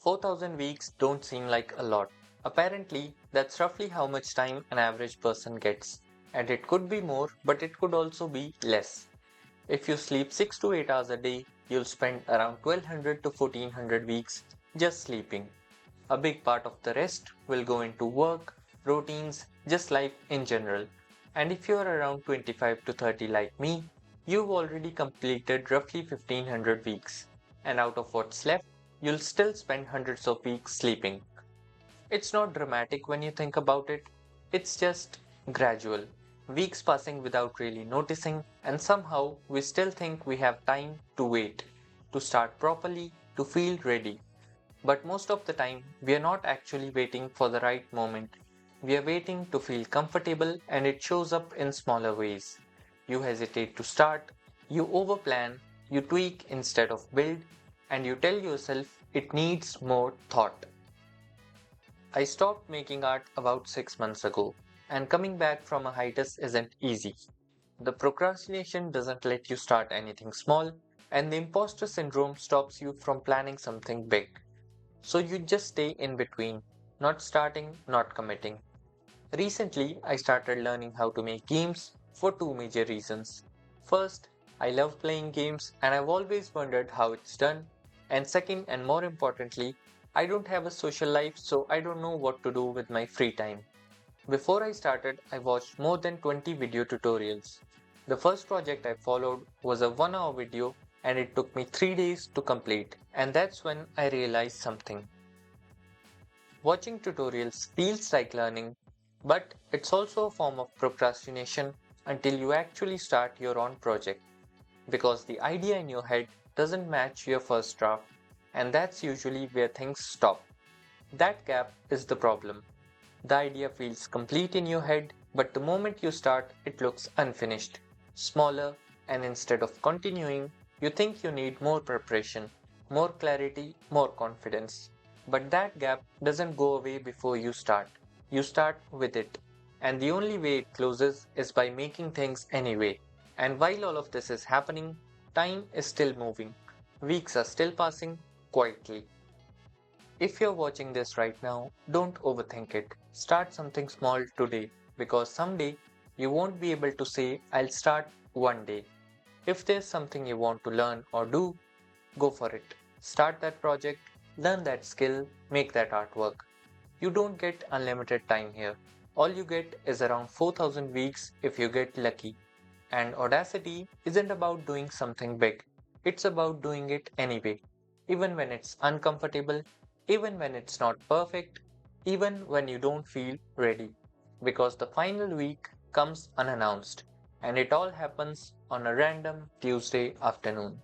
4,000 weeks don't seem like a lot. Apparently, that's roughly how much time an average person gets. And it could be more, but it could also be less. If you sleep 6 to 8 hours a day, you'll spend around 1200 to 1400 weeks just sleeping. A big part of the rest will go into work, routines, just life in general. And if you're around 25 to 30 like me, you've already completed roughly 1500 weeks. And out of what's left, you'll still spend hundreds of weeks sleeping. It's not dramatic when you think about it, it's just gradual. Weeks passing without really noticing, and somehow we still think we have time to wait, to start properly, to feel ready. But most of the time, we are not actually waiting for the right moment. We are waiting to feel comfortable, and it shows up in smaller ways. You hesitate to start, you overplan, you tweak instead of build, and you tell yourself it needs more thought. I stopped making art about 6 months ago, and coming back from a hiatus isn't easy. The procrastination doesn't let you start anything small, and the imposter syndrome stops you from planning something big. So you just stay in between, not starting, not committing. Recently, I started learning how to make games for two major reasons. First, I love playing games and I've always wondered how it's done. And second, and more importantly, I don't have a social life, so I don't know what to do with my free time. Before I started, I watched more than 20 video tutorials. The first project I followed was a 1 hour video and it took me 3 days to complete. And that's when I realized something. Watching tutorials feels like learning, but it's also a form of procrastination until you actually start your own project because the idea in your head doesn't match your first draft, and that's usually where things stop. That gap is the problem. The idea feels complete in your head, but the moment you start, it looks unfinished, smaller, and instead of continuing, you think you need more preparation, more clarity, more confidence. But that gap doesn't go away before you start. You start with it. And the only way it closes is by making things anyway. And while all of this is happening, time is still moving. Weeks are still passing quietly. If you're watching this right now, don't overthink it. Start something small today because someday you won't be able to say, I'll start one day. If there's something you want to learn or do, go for it. Start that project, learn that skill, make that artwork. You don't get unlimited time here. All you get is around 4,000 weeks if you get lucky. And audacity isn't about doing something big, it's about doing it anyway, even when it's uncomfortable, even when it's not perfect, even when you don't feel ready. Because the final week comes unannounced, and it all happens on a random Tuesday afternoon.